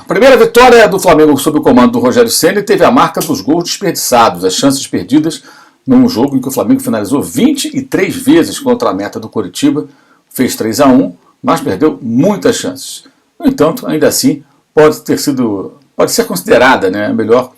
primeira vitória do Flamengo sob o comando do Rogério Ceni teve a marca dos gols desperdiçados, as chances perdidas num jogo em que o Flamengo finalizou 23 vezes contra a meta do Coritiba, fez 3-1, mas perdeu muitas chances. No entanto, ainda assim, pode ser considerada, né, a melhor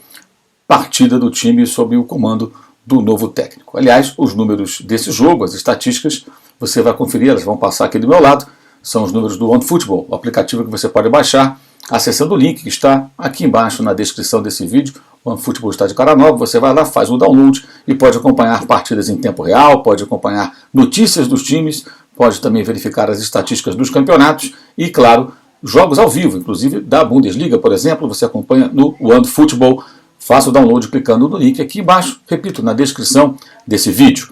partida do time sob o comando do novo técnico. Aliás, os números desse jogo, as estatísticas, você vai conferir, elas vão passar aqui do meu lado, são os números do OneFootball, o aplicativo que você pode baixar acessando o link que está aqui embaixo na descrição desse vídeo. O OneFootball está de cara nova, você vai lá, faz o download e pode acompanhar partidas em tempo real, pode acompanhar notícias dos times, pode também verificar as estatísticas dos campeonatos e, claro, jogos ao vivo, inclusive da Bundesliga, por exemplo, você acompanha no OneFootball. Faça o download clicando no link aqui embaixo, repito, na descrição desse vídeo.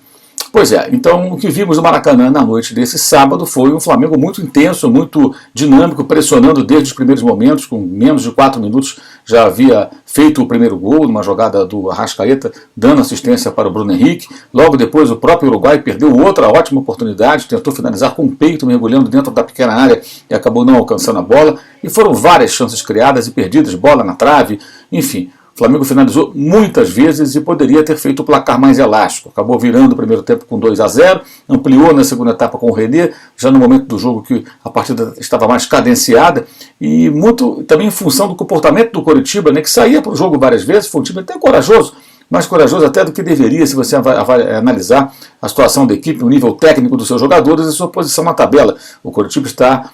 Pois é, então o que vimos no Maracanã na noite desse sábado foi um Flamengo muito intenso, muito dinâmico, pressionando desde os primeiros momentos, com menos de 4 minutos já havia feito o primeiro gol, numa jogada do Arrascaeta, dando assistência para o Bruno Henrique. Logo depois o próprio Uruguai perdeu outra ótima oportunidade, tentou finalizar com o peito, mergulhando dentro da pequena área e acabou não alcançando a bola. E foram várias chances criadas e perdidas, bola na trave, enfim. O Flamengo finalizou muitas vezes e poderia ter feito o placar mais elástico. Acabou virando o primeiro tempo com 2-0, ampliou na segunda etapa com o René, já no momento do jogo que a partida estava mais cadenciada, e muito também em função do comportamento do Coritiba, né, que saía para o jogo várias vezes, foi um time até corajoso, mais corajoso até do que deveria, se você analisar a situação da equipe, o nível técnico dos seus jogadores e sua posição na tabela. O Coritiba está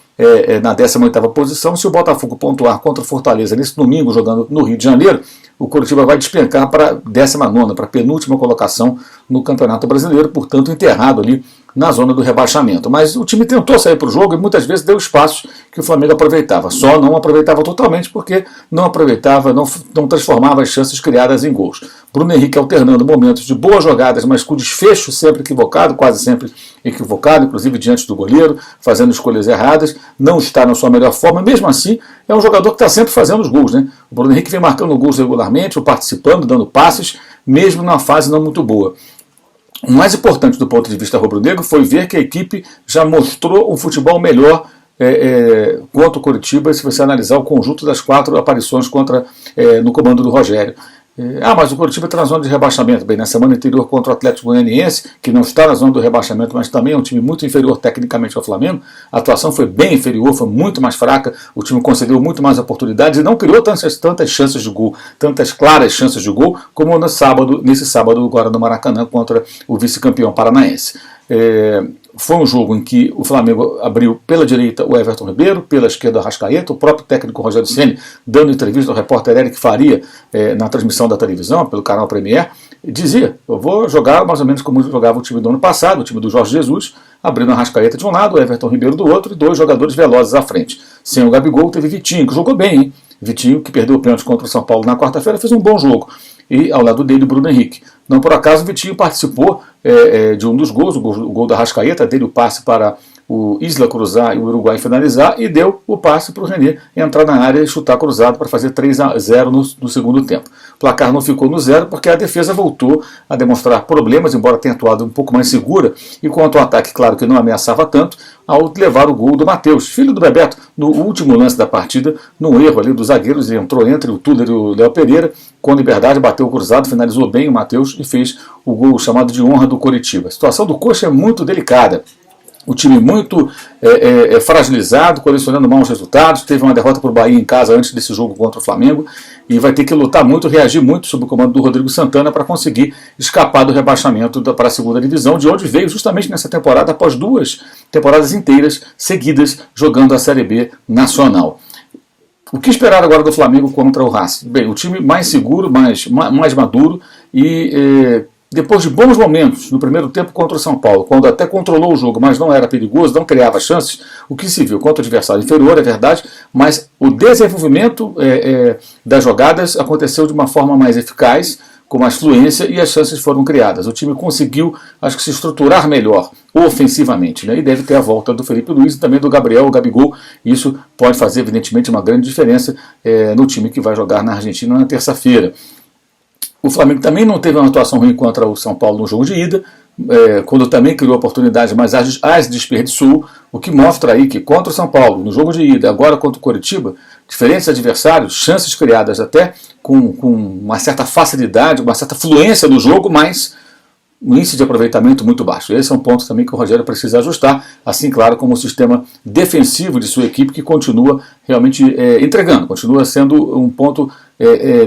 na 18ª posição. Se o Botafogo pontuar contra o Fortaleza nesse domingo, jogando no Rio de Janeiro, o Coritiba vai despencar para a 19ª, para a penúltima colocação no Campeonato Brasileiro, portanto enterrado ali na zona do rebaixamento. Mas o time tentou sair para o jogo e muitas vezes deu espaços que o Flamengo aproveitava. Só não aproveitava totalmente porque não aproveitava, não transformava as chances criadas em gols. Bruno Henrique alternando momentos de boas jogadas, mas com desfecho sempre equivocado, quase sempre equivocado, inclusive diante do goleiro, fazendo escolhas erradas, não está na sua melhor forma. Mesmo assim, é um jogador que está sempre fazendo os gols, né? O Bruno Henrique vem marcando gols regularmente, ou participando, dando passes, mesmo numa fase não muito boa. O mais importante do ponto de vista rubro-negro foi ver que a equipe já mostrou um futebol melhor contra o Coritiba, se você analisar o conjunto das 4 aparições no comando do Rogério. Mas o Coritiba está na zona de rebaixamento. Bem, na semana anterior contra o Atlético Goianiense, que não está na zona do rebaixamento, mas também é um time muito inferior tecnicamente ao Flamengo, a atuação foi bem inferior, foi muito mais fraca, o time concedeu muito mais oportunidades e não criou tantas chances de gol, tantas claras chances de gol, como nesse sábado agora no Maracanã contra o vice-campeão paranaense. Foi um jogo em que o Flamengo abriu pela direita o Everton Ribeiro, pela esquerda o Arrascaeta, o próprio técnico Rogério Ceni dando entrevista ao repórter Eric Faria na transmissão da televisão, pelo canal Premier, dizia: eu vou jogar mais ou menos como jogava o time do ano passado, o time do Jorge Jesus, abrindo a Arrascaeta de um lado, o Everton Ribeiro do outro e 2 jogadores velozes à frente. Sem o Gabigol teve Vitinho, que jogou bem, hein? Vitinho, que perdeu o pênalti contra o São Paulo na quarta-feira, fez um bom jogo. E ao lado dele o Bruno Henrique. Não por acaso o Vitinho participou de um dos gols, o gol da Arrascaeta, dele o passe para o Isla cruzar e o Uruguai finalizar, e deu o passe para o René entrar na área e chutar cruzado para fazer 3-0 no segundo tempo. O placar não ficou no 0 porque a defesa voltou a demonstrar problemas, embora tenha atuado um pouco mais segura, e quanto ao ataque, claro que não ameaçava tanto, ao levar o gol do Matheus, filho do Bebeto, no último lance da partida, num erro ali dos zagueiros, ele entrou entre o Tuller e o Léo Pereira, com liberdade, bateu o cruzado, finalizou bem o Matheus e fez o gol chamado de honra do Coritiba. A situação do Coxa é muito delicada. O time muito fragilizado, colecionando maus resultados, teve uma derrota para o Bahia em casa antes desse jogo contra o Flamengo e vai ter que lutar muito, reagir muito sob o comando do Rodrigo Santana para conseguir escapar do rebaixamento para a segunda divisão, de onde veio justamente nessa temporada, após 2 temporadas inteiras seguidas jogando a Série B nacional. O que esperar agora do Flamengo contra o Racing? Bem, o time mais seguro, mais maduro e depois de bons momentos no primeiro tempo contra o São Paulo, quando até controlou o jogo, mas não era perigoso, não criava chances, o que se viu contra o adversário inferior, é verdade, mas o desenvolvimento das jogadas aconteceu de uma forma mais eficaz, com mais fluência, e as chances foram criadas. O time conseguiu, acho que, se estruturar melhor ofensivamente, né? E deve ter a volta do Felipe Luiz e também do Gabriel, o Gabigol. Isso pode fazer, evidentemente, uma grande diferença no time que vai jogar na Argentina na terça-feira. O Flamengo também não teve uma atuação ruim contra o São Paulo no jogo de ida, quando também criou oportunidades, mas as desperdiçou, o que mostra aí que contra o São Paulo, no jogo de ida, agora contra o Coritiba, diferentes adversários, chances criadas até com uma certa facilidade, uma certa fluência do jogo, mas um índice de aproveitamento muito baixo. Esse é um ponto também que o Rogério precisa ajustar, assim, claro, como o sistema defensivo de sua equipe, que continua realmente entregando, continua sendo um ponto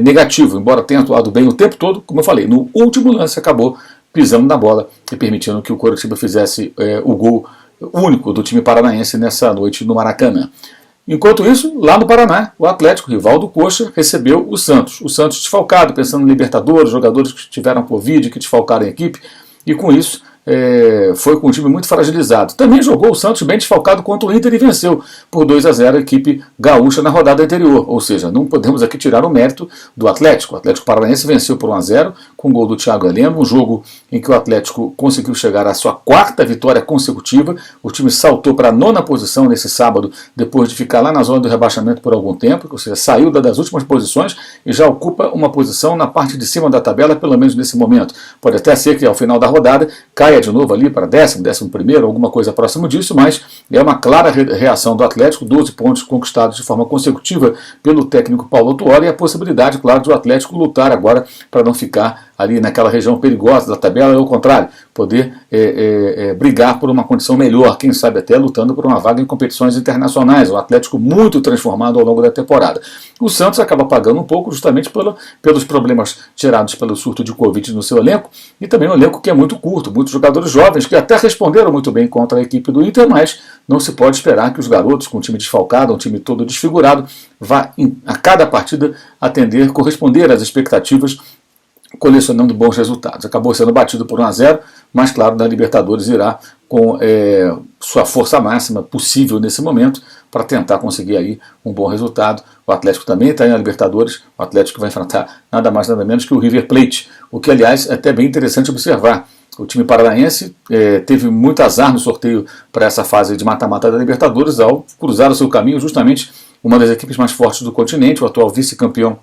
negativo, embora tenha atuado bem o tempo todo, como eu falei, no último lance acabou pisando na bola e permitindo que o Coritiba fizesse o gol único do time paranaense nessa noite no Maracanã. Enquanto isso, lá no Paraná, o Atlético, rival do Coxa, recebeu o Santos. O Santos desfalcado, pensando em Libertadores, jogadores que tiveram Covid, que desfalcaram a equipe, e com isso foi com um time muito fragilizado. Também jogou o Santos bem desfalcado contra o Inter e venceu por 2-0 a equipe gaúcha na rodada anterior. Ou seja, não podemos aqui tirar o mérito do Atlético. O Atlético Paranaense venceu por 1-0 com o gol do Thiago Heleno, um jogo em que o Atlético conseguiu chegar à sua 4ª vitória consecutiva. O time saltou para a 9ª posição nesse sábado, depois de ficar lá na zona do rebaixamento por algum tempo, ou seja, saiu das últimas posições e já ocupa uma posição na parte de cima da tabela, pelo menos nesse momento. Pode até ser que ao final da rodada caia de novo ali para 11º, alguma coisa próximo disso, mas é uma clara reação do Atlético, 12 pontos conquistados de forma consecutiva pelo técnico Paulo Autuori, e a possibilidade, claro, do Atlético lutar agora para não ficar ali naquela região perigosa da tabela, ou ao contrário, poder brigar por uma condição melhor, quem sabe até lutando por uma vaga em competições internacionais. O Atlético muito transformado ao longo da temporada. O Santos acaba pagando um pouco justamente pelos problemas gerados pelo surto de Covid no seu elenco, e também um elenco que é muito curto, muitos jogadores jovens que até responderam muito bem contra a equipe do Inter, mas não se pode esperar que os garotos, com um time desfalcado, um time todo desfigurado, vá a cada partida corresponder às expectativas, colecionando bons resultados. Acabou sendo batido por 1-0, mas claro, na Libertadores irá com sua força máxima possível nesse momento para tentar conseguir aí um bom resultado. O Atlético também está na Libertadores, o Atlético vai enfrentar nada mais nada menos que o River Plate, o que aliás é até bem interessante observar. O time paranaense teve muito azar no sorteio para essa fase de mata-mata da Libertadores ao cruzar o seu caminho justamente uma das equipes mais fortes do continente, o atual vice-campeão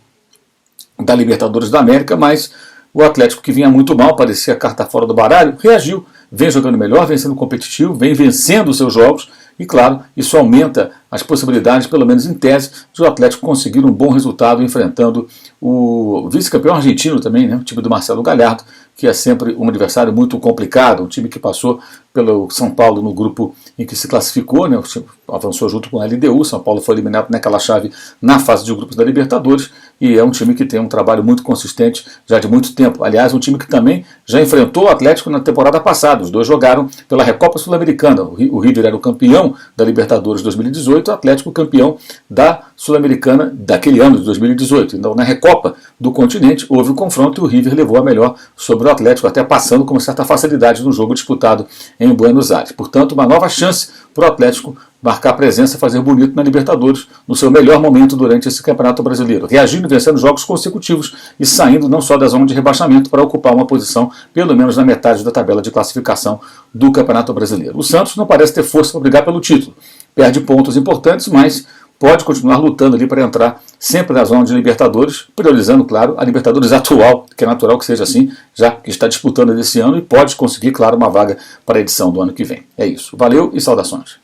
da Libertadores da América, mas o Atlético, que vinha muito mal, parecia a carta fora do baralho, reagiu, vem jogando melhor, vem sendo competitivo, vem vencendo os seus jogos e, claro, isso aumenta as possibilidades, pelo menos em tese, de o Atlético conseguir um bom resultado enfrentando o vice-campeão argentino também, né, o time do Marcelo Gallardo, que é sempre um adversário muito complicado, um time que passou pelo São Paulo no grupo em que se classificou, né, avançou junto com a LDU, São Paulo foi eliminado naquela chave na fase de grupos da Libertadores, e é um time que tem um trabalho muito consistente já de muito tempo. Aliás, um time que também já enfrentou o Atlético na temporada passada, os dois jogaram pela Recopa Sul-Americana, o River era o campeão da Libertadores 2018, o Atlético campeão da Sul-Americana daquele ano de 2018. Então, na Recopa do continente, houve um confronto e o River levou a melhor sobre o Atlético, até passando com certa facilidade no jogo disputado em Buenos Aires. Portanto, uma nova chance para o Atlético marcar presença, fazer bonito na Libertadores, no seu melhor momento durante esse Campeonato Brasileiro, reagindo e vencendo jogos consecutivos e saindo não só da zona de rebaixamento para ocupar uma posição, pelo menos na metade da tabela de classificação do Campeonato Brasileiro. O Santos não parece ter força para brigar pelo título, perde pontos importantes, mas pode continuar lutando ali para entrar sempre na zona de Libertadores, priorizando, claro, a Libertadores atual, que é natural que seja assim, já que está disputando esse ano e pode conseguir, claro, uma vaga para a edição do ano que vem. É isso. Valeu e saudações.